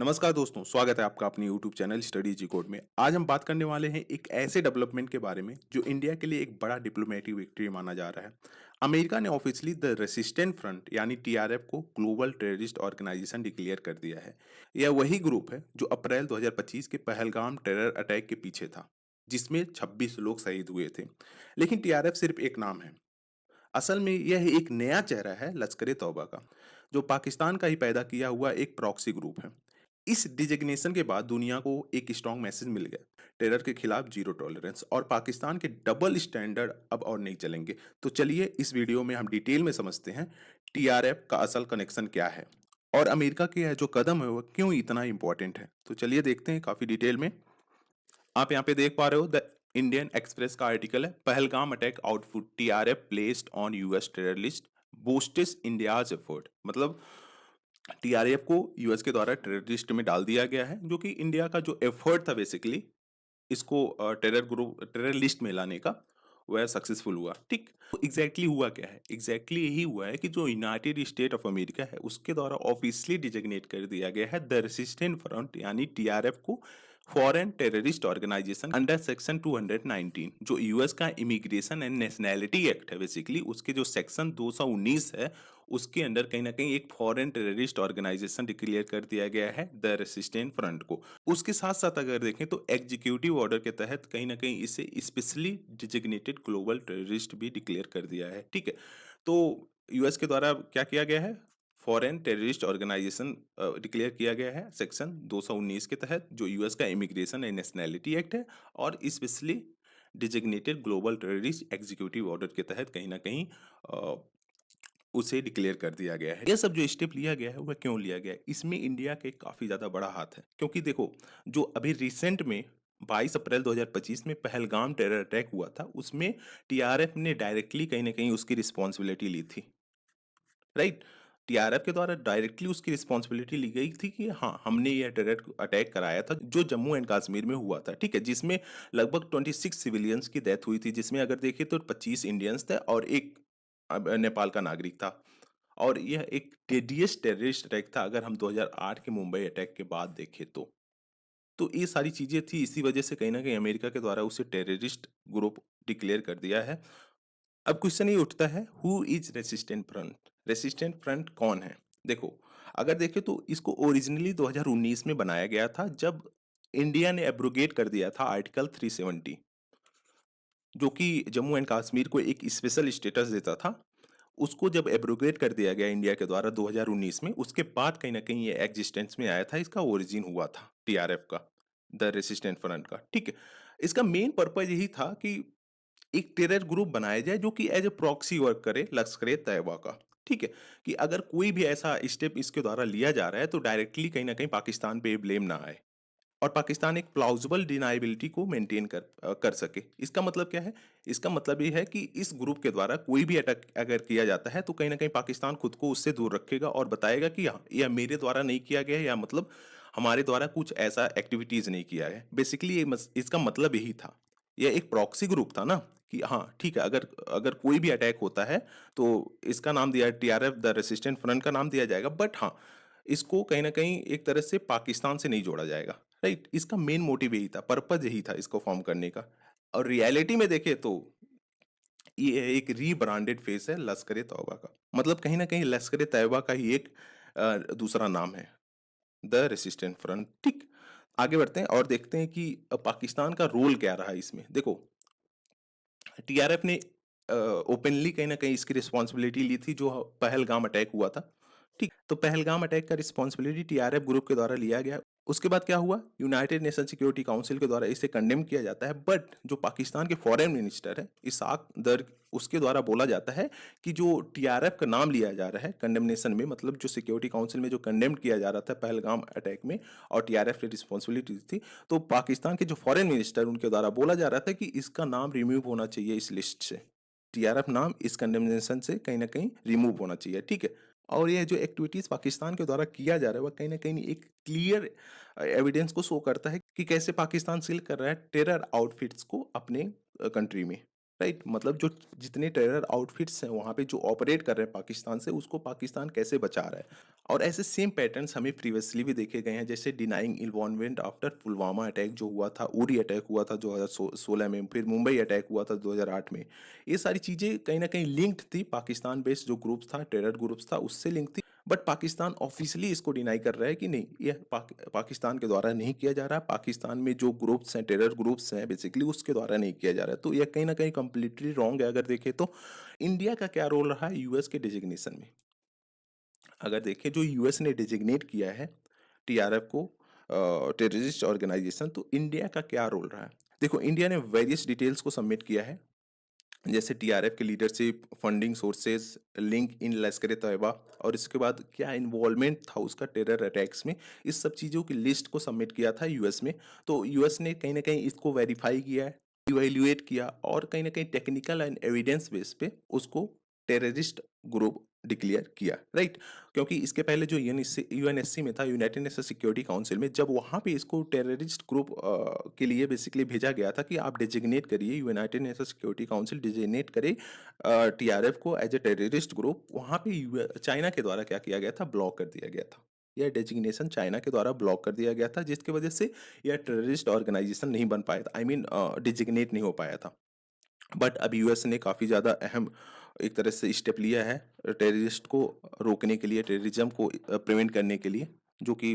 नमस्कार दोस्तों, स्वागत है आपका अपने यूट्यूब चैनल स्टडी जी कोड में। आज हम बात करने वाले हैं एक ऐसे डेवलपमेंट के बारे में जो इंडिया के लिए एक बड़ा डिप्लोमेटिक विक्ट्री माना जा रहा है। अमेरिका ने ऑफिशियली द रेसिस्टेंट फ्रंट यानी टीआरएफ को ग्लोबल टेररिस्ट ऑर्गेनाइजेशन डिक्लेयर कर दिया है। यह वही ग्रुप है जो अप्रैल 2025 के पहलगाम टेरर अटैक के पीछे था, जिसमें 26 लोग शहीद हुए थे। लेकिन टीआरएफ सिर्फ एक नाम है। असल में यह एक नया चेहरा है लश्कर तौबा का, जो पाकिस्तान का ही पैदा किया हुआ एक प्रॉक्सी ग्रुप है। इस डिजिग्नेशन के बाद दुनिया को एक स्ट्रॉन्ग मैसेज मिल गया, टेरर के खिलाफ जीरो टॉलरेंस और पाकिस्तान के डबल स्टैंडर्ड अब और नहीं चलेंगे। तो चलिए इस वीडियो में हम डिटेल में समझते हैं टीआरएफ का असल कनेक्शन क्या है और अमेरिका के यह जो कदम है वो क्यों इतना इंपॉर्टेंट है। तो चलिए देखते हैं काफी डिटेल में। आप यहाँ पे देख पा रहे हो द इंडियन एक्सप्रेस का आर्टिकल है, Pahalgam attack output TRF placed on US terror list boosts India's effort. मतलब टीआरएफ को यूएस के द्वारा टेररिस्ट में डाल दिया गया है, जो कि इंडिया का जो एफर्ट था बेसिकली इसको टेरर लिस्ट में लाने का, वह सक्सेसफुल हुआ। ठीक, तो एग्जैक्टली हुआ क्या है? एग्जैक्टली यही हुआ है कि जो यूनाइटेड स्टेट ऑफ अमेरिका है उसके द्वारा ऑफिशियली डिजिग्नेट कर दिया गया है द रेसिस्टेंट फ्रंट यानी टीआरएफ को foreign terrorist organisation under section 219, जो यूएस का इमिग्रेशन एंड नेशनैलिटी एक्ट है बेसिकली, उसके जो सेक्शन 219 है उसके अंडर कहीं ना कहीं एक फॉरेन टेररिस्ट ऑर्गेनाइजेशन डिक्लेयर कर दिया गया है द रेसिस्टेंट फ्रंट को। उसके साथ साथ अगर देखें तो एग्जीक्यूटिव ऑर्डर के तहत कहीं ना कहीं इसे स्पेशली डिजिग्नेटेड ग्लोबल टेररिस्ट भी डिक्लेयर कर दिया है। ठीक है, तो यूएस के द्वारा क्या किया गया है? फॉरेन टेररिस्ट ऑर्गेनाइजेशन डिक्लेयर किया गया है सेक्शन 219 के तहत, जो यूएस का इमिग्रेशन एंड नेशनैलिटी एक्ट है, और specially designated global terrorist executive order के तहत कहीं ना कहीं उसे डिक्लेयर कर दिया गया है। यह सब जो स्टेप लिया गया है वह क्यों लिया गया है? इसमें इंडिया के काफी ज्यादा बड़ा हाथ है, क्योंकि देखो, जो अभी रिसेंट में 22 अप्रैल 2025 में पहलगाम टेरर अटैक हुआ था, उसमें टीआरएफ ने डायरेक्टली कहीं ना कहीं उसकी रिस्पॉन्सिबिलिटी ली थी। राइट, टीआरएफ के द्वारा डायरेक्टली उसकी रिस्पॉन्सिबिलिटी ली गई थी कि हाँ, हमने यह टेरर अटैक कराया था जो जम्मू एंड कश्मीर में हुआ था। ठीक है, जिसमें लगभग 26 सिविलियंस की डेथ हुई थी, जिसमें अगर देखें तो 25 इंडियंस थे और एक नेपाल का नागरिक था। और यह एक टेडियस टेररिस्ट अटैक था अगर हम 2008 के मुंबई अटैक के बाद देखें तो ये सारी चीजें थी, इसी वजह से कहीं ना कहीं अमेरिका के द्वारा उसे टेररिस्ट ग्रुप डिक्लेयर कर दिया है। अब क्वेश्चन ये उठता है, who is resistant front? Resistant front कौन है? देखो, अगर देखें तो इसको ओरिजिनली 2019 में बनाया गया था, जब इंडिया ने एब्रोगेट कर दिया था आर्टिकल 370, जो कि जम्मू एंड कश्मीर को एक स्पेशल स्टेटस देता था। उसको जब एब्रोगेट कर दिया गया इंडिया के द्वारा 2019 में, उसके बाद कहीं ना कहीं ये एग्जिस्टेंस में आया था, इसका ओरिजिन हुआ था टीआरएफ का, द रेसिस्टेंट फ्रंट का। ठीक है, इसका मेन पर्पज यही था कि एक टेरर ग्रुप बनाया जाए जो कि एज ए प्रॉक्सी वर्क करे लश्कर तैयबा का। ठीक है, कि अगर कोई भी ऐसा स्टेप इसके द्वारा लिया जा रहा है तो डायरेक्टली कहीं ना कहीं पाकिस्तान पे ब्लेम ना आए और पाकिस्तान एक प्लाउजिबल डिनाइबिलिटी को मेंटेन कर सके। इसका मतलब क्या है? इसका मतलब ये है कि इस ग्रुप के द्वारा कोई भी अटैक अगर किया जाता है तो कहीं ना कहीं पाकिस्तान खुद को उससे दूर रखेगा और बताएगा कि हाँ, यह मेरे द्वारा नहीं किया गया है, या मतलब हमारे द्वारा कुछ ऐसा एक्टिविटीज नहीं किया है। बेसिकली इसका मतलब यही था। यह एक प्रॉक्सी ग्रुप था ना, कि हाँ ठीक है, अगर अगर कोई भी अटैक होता है तो इसका नाम दिया टीआरएफ द रेसिस्टेंट फ्रंट का नाम दिया जाएगा, बट हाँ, इसको कहीं ना कहीं एक तरह से पाकिस्तान से नहीं जोड़ा जाएगा। राइट, इसका मेन मोटिव यही था, पर्पज यही था इसको फॉर्म करने का। और रियलिटी में देखे तो ये एक रीब्रांडेड फेस है लश्कर तौबा का। मतलब कहीं ना कहीं लश्कर तैयबा का ही एक दूसरा नाम है, द रेसिस्टेंट फ्रंट। ठीक, आगे बढ़ते हैं और देखते हैं कि पाकिस्तान का रोल क्या रहा इसमें। देखो, टीआरएफ ने ओपनली कहीं ना कहीं इसकी रिस्पॉन्सिबिलिटी ली थी जो पहलगाम अटैक हुआ था। ठीक, तो पहलगाम अटैक का रिस्पॉन्सिबिलिटी टीआरएफ ग्रुप के द्वारा लिया गया। उसके बाद क्या हुआ? यूनाइटेड नेशन सिक्योरिटी काउंसिल के द्वारा इसे कंडेम किया जाता है, बट जो पाकिस्तान के फॉरेन मिनिस्टर है इसाक दर, उसके द्वारा बोला जाता है कि जो टीआरएफ का नाम लिया जा रहा है कंडेमनेशन में, मतलब जो सिक्योरिटी काउंसिल में जो कंडेम किया जा रहा था पहलगाम अटैक में और टीआरएफ की रिस्पॉन्सिबिलिटी थी, तो पाकिस्तान के जो फॉरेन मिनिस्टर उनके द्वारा बोला जा रहा था कि इसका नाम रिमूव होना चाहिए इस लिस्ट से। टीआरएफ नाम इस कंडेमनेशन से कहीं ना कहीं रिमूव होना चाहिए। ठीक है, और ये जो एक्टिविटीज पाकिस्तान के द्वारा किया जा रहा है वह कहीं ना कहीं एक क्लियर एविडेंस को शो करता है कि कैसे पाकिस्तान सील कर रहा है टेरर आउटफिट्स को अपने कंट्री में। राइट? मतलब जो जितने टेरर आउटफिट्स हैं वहाँ पे जो ऑपरेट कर रहे हैं पाकिस्तान से, उसको पाकिस्तान कैसे बचा रहा है। और ऐसे सेम पैटर्न्स हमें प्रीवियसली भी देखे गए हैं, जैसे denying involvement after Pulwama attack जो हुआ था, उरी अटैक हुआ था 2016 में, फिर मुंबई अटैक हुआ था 2008 में। ये सारी चीज़ें कहीं ना कहीं लिंक्ड थी, पाकिस्तान बेस्ड जो ग्रुप्स था, टेरर ग्रुप्स था, उससे लिंक थी। बट पाकिस्तान ऑफिशियली इसको डिनाई कर रहा है कि नहीं, यह पाकिस्तान के द्वारा नहीं किया जा रहा है, पाकिस्तान में जो ग्रुप्स हैं, टेरर ग्रुप्स हैं बेसिकली, उसके द्वारा नहीं किया जा रहा है। तो यह कहीं ना कहीं कंप्लीटली रॉन्ग है। अगर देखें तो इंडिया का क्या रोल रहा है यूएस के डिजिग्नेशन में, अगर देखें जो यूएस ने डिजिग्नेट किया है टीआरएफ को टेररिस्ट ऑर्गेनाइजेशन, तो इंडिया का क्या रोल रहा है। देखो, इंडिया ने वेरियस डिटेल्स को सबमिट किया है, जैसे टीआरएफ की leadership, funding sources, link in लश्कर तैयबा, और इसके बाद क्या इन्वॉल्वमेंट था उसका टेरर अटैक्स में, इस सब चीज़ों की लिस्ट को सबमिट किया था यूएस में। तो यूएस ने कहीं ना कहीं इसको वेरीफाई किया है, इवेल्युएट किया, और कहीं ना कहीं टेक्निकल एंड एविडेंस बेस पे उसको टेररिस्ट ग्रुप डिक्लेयर किया, राइट। क्योंकि इसके पहले जो यूएनएससी में था, यूनाइटेड नेशन सिक्योरिटी काउंसिल में, जब वहाँ पे इसको टेररिस्ट ग्रुप के लिए बेसिकली भेजा गया था कि आप डिजिग्नेट करिए, United nation security council designate करे टीआरएफ को एज ए टेररिस्ट ग्रुप, वहाँ पे चाइना के द्वारा क्या किया गया था, ब्लॉक कर दिया गया था। यह डेजिग्नेशन चाइना के द्वारा ब्लॉक कर दिया गया था, जिसकी वजह से यह टेररिस्ट ऑर्गेनाइजेशन नहीं बन पाया था, आई मीन डिजिग्नेट नहीं हो पाया था। बट अब यूएस ने काफ़ी ज़्यादा अहम एक तरह से स्टेप लिया है टेररिस्ट को रोकने के लिए, टेररिज्म को प्रिवेंट करने के लिए, जो कि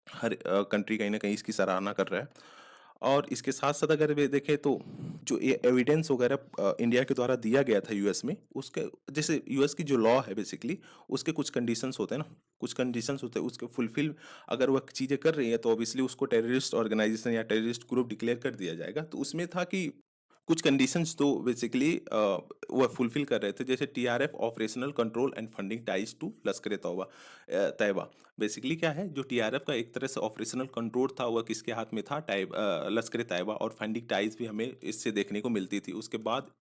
हर कंट्री कहीं ना कहीं इसकी सराहना कर रहा है। और इसके साथ साथ अगर वे देखें तो जो ये एविडेंस वगैरह इंडिया के द्वारा दिया गया था यूएस में, उसके जैसे यूएस की जो लॉ है बेसिकली, उसके कुछ कंडीशंस होते हैं ना, कुछ कंडीशंस होते हैं, उसके फुलफिल अगर वह चीज़ें कर रही है तो ऑब्वियसली उसको टेररिस्ट ऑर्गेनाइजेशन या टेररिस्ट ग्रुप डिक्लेयर कर दिया जाएगा। तो उसमें था कि कुछ कंडीशंस तो बेसिकली वह फुलफिल कर रहे थे, जैसे TRF operational control and funding ties to Lashkar तौबा तैयबा। बेसिकली क्या है, जो टीआरएफ का एक तरह से ऑपरेशनल कंट्रोल था, वह किसके हाथ में था, लश्कर तैयबा, और फंडिंग टाइज भी हमें इससे देखने को मिलती थी। उसके बाद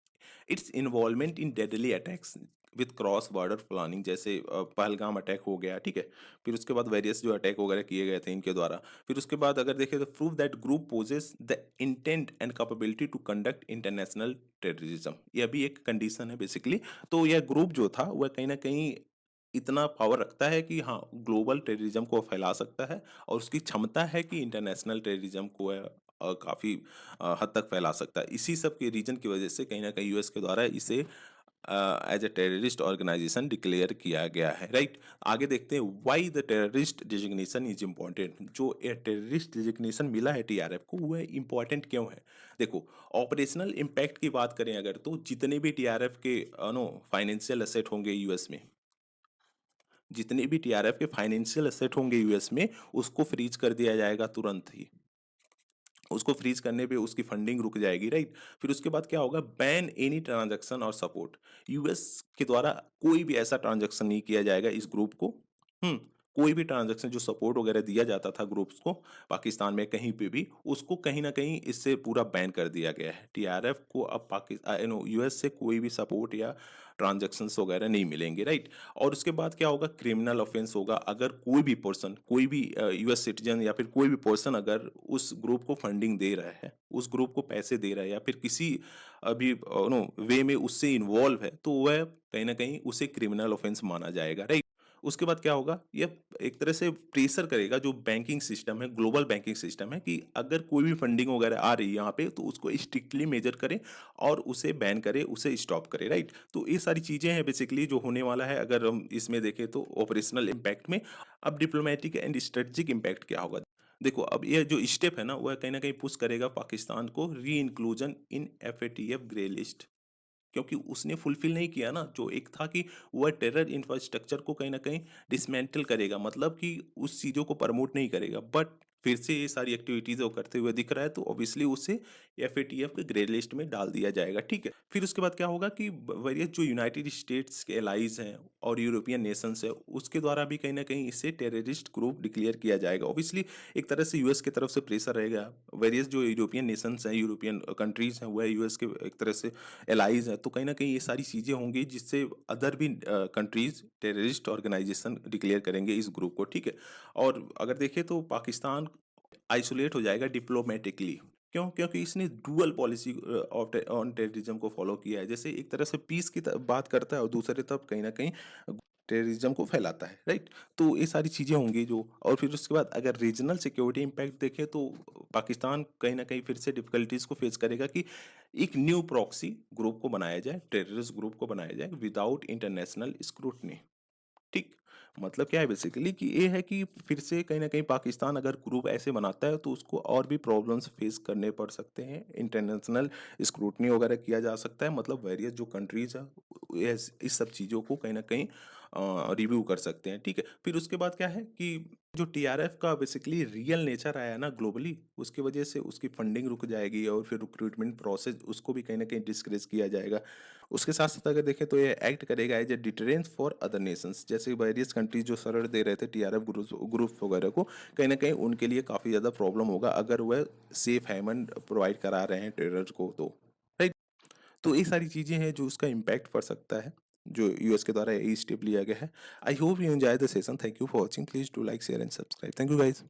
it's involvement in deadly attacks with cross border planning, जैसे पहलगाम अटैक हो गया, ठीक है। फिर उसके बाद वेरियस जो अटैक वगैरह किए गए थे इनके द्वारा। फिर उसके बाद अगर देखें तो prove that group poses the intent and capability to conduct international terrorism, यह भी एक कंडीशन है बेसिकली। तो यह ग्रुप जो था वह कहीं ना कहीं इतना पावर रखता है कि हाँ, ग्लोबल टेररिज्म को फैला सकता है, और उसकी क्षमता है कि इंटरनेशनल टेररिज्म को काफ़ी हद तक फैला सकता है। इसी सब के रीजन की वजह से कहीं ना कहीं यूएस के द्वारा इसे as a terrorist organisation declare किया गया है, राइट। आगे देखते हैं why the terrorist designation is important. जो ये टेररिस्ट डिजिग्नेशन मिला है टीआरएफ को, वह इम्पोर्टेंट क्यों है। देखो, ऑपरेशनल इम्पैक्ट की बात करें अगर, तो जितने भी टीआरएफ के नो फाइनेंशियल एसेट होंगे यूएस में, जितने भी टीआरएफ के फाइनेंशियल एसेट होंगे यूएस में, उसको फ्रीज कर दिया जाएगा तुरंत ही। उसको फ्रीज करने पे उसकी फंडिंग रुक जाएगी, राइट। फिर उसके बाद क्या होगा, बैन एनी ट्रांजैक्शन और सपोर्ट। यूएस के द्वारा कोई भी ऐसा ट्रांजैक्शन नहीं किया जाएगा इस ग्रुप को। हम्म कोई भी ट्रांजैक्शन जो सपोर्ट वगैरह दिया जाता था ग्रुप्स को पाकिस्तान में कहीं पे भी, उसको कहीं ना कहीं इससे पूरा बैन कर दिया गया है। टीआरएफ को अब पाकिस्तान यूएस से कोई भी सपोर्ट या ट्रांजैक्शंस वगैरह नहीं मिलेंगे, राइट। और उसके बाद क्या होगा, क्रिमिनल ऑफेंस होगा अगर कोई भी पर्सन, कोई भी यूएस सिटीजन या फिर कोई भी पर्सन अगर उस ग्रुप को फंडिंग दे रहा है, उस ग्रुप को पैसे दे रहा है, या फिर किसी अभी नो वे में उससे इन्वॉल्व है, तो वह कहीं ना कहीं उसे क्रिमिनल ऑफेंस माना जाएगा, राइट। उसके बाद क्या होगा, यह एक तरह से प्रेशर करेगा जो बैंकिंग सिस्टम है, ग्लोबल बैंकिंग सिस्टम है, कि अगर कोई भी फंडिंग वगैरह आ रही है यहाँ पे, तो उसको स्ट्रिक्टली मेजर करें और उसे बैन करे, उसे स्टॉप करे, राइट। तो ये सारी चीजें हैं बेसिकली जो होने वाला है अगर हम इसमें देखें तो ऑपरेशनल इम्पैक्ट में। अब डिप्लोमेटिक एंड स्ट्रेटेजिक इम्पैक्ट क्या होगा। देखो, अब ये जो स्टेप है ना, वह कहीं ना कहीं पुश करेगा पाकिस्तान को री inclusion in FATF grey list, क्योंकि उसने फुलफिल नहीं किया ना, जो एक था कि वह टेरर इंफ्रास्ट्रक्चर को कहीं ना कहीं डिसमेंटल करेगा, मतलब कि उस चीज़ों को प्रमोट नहीं करेगा, बट फिर से ये सारी एक्टिविटीज वो करते हुए दिख रहा है, तो ऑब्वियसली उसे एफएटीएफ के ग्रे लिस्ट में डाल दिया जाएगा, ठीक है। फिर उसके बाद क्या होगा कि वेरियस जो यूनाइटेड स्टेट्स के एलाइज हैं और यूरोपियन नेशंस है, उसके द्वारा भी कहीं ना कहीं इसे टेररिस्ट ग्रुप डिक्लेयर किया जाएगा। ऑब्वियसली एक तरह से यूएस की तरफ से प्रेशर रहेगा, वेरियस जो यूरोपियन नेशंस हैं, यूरोपियन कंट्रीज हैं, वह यूएस के एक तरह से एलाइज है, तो कहीं ना कहीं ये सारी चीज़ें होंगी जिससे अदर भी कंट्रीज टेररिस्ट ऑर्गेनाइजेशन डिक्लेयर करेंगे इस ग्रुप को, ठीक है। और अगर देखें तो पाकिस्तान आइसोलेट हो जाएगा डिप्लोमेटिकली, क्यों? क्योंकि इसने डुअल पॉलिसी ऑन टेररिज्म को फॉलो किया है। जैसे एक तरह से पीस की बात करता है और दूसरी तरफ कहीं ना कहीं टेररिज्म को फैलाता है, राइट? तो ये सारी चीजें होंगी जो, और फिर उसके बाद अगर रीजनल सिक्योरिटी इम्पैक्ट देखें तो पाकिस्तान कहीं ना कहीं फिर से डिफिकल्टीज को फेस करेगा कि एक न्यू प्रॉक्सी ग्रुप को बनाया जाए, टेररिस्ट ग्रुप को बनाया जाए विदाउट इंटरनेशनल स्क्रूटनी। ठीक। मतलब क्या है बेसिकली कि ये है कि फिर से कहीं ना कहीं पाकिस्तान अगर ग्रुप ऐसे बनाता है तो उसको और भी प्रॉब्लम्स फेस करने पड़ सकते हैं, इंटरनेशनल स्क्रूटनी वगैरह किया जा सकता है, मतलब वेरियस जो कंट्रीज है इस सब चीज़ों को कहीं ना कहीं रिव्यू कर सकते हैं। ठीक है, फिर उसके बाद क्या है कि जो टीआरएफ का बेसिकली रियल नेचर आया ना ग्लोबली, उसकी वजह से उसकी फंडिंग रुक जाएगी और फिर रिक्रूटमेंट प्रोसेस उसको भी कहीं ना कहीं डिस्करेज किया जाएगा। उसके साथ साथ अगर देखें तो ये एक्ट करेगा as a deterrence for other nations, जैसे वेरियस कंट्रीज जो शरण दे रहे थे टीआरएफ ग्रुप वगैरह को, कहीं ना कहीं उनके लिए काफ़ी ज़्यादा प्रॉब्लम होगा अगर वह सेफ हेमन प्रोवाइड करा रहे हैं टेरर को तो, राइट? तो ये सारी चीज़ें हैं जो उसका इम्पैक्ट पड़ सकता है, जो यूएस के द्वारा ये स्टेप लिया गया है। I hope you enjoy the session. Thank you for watching. Please do like share and subscribe. Thank you guys.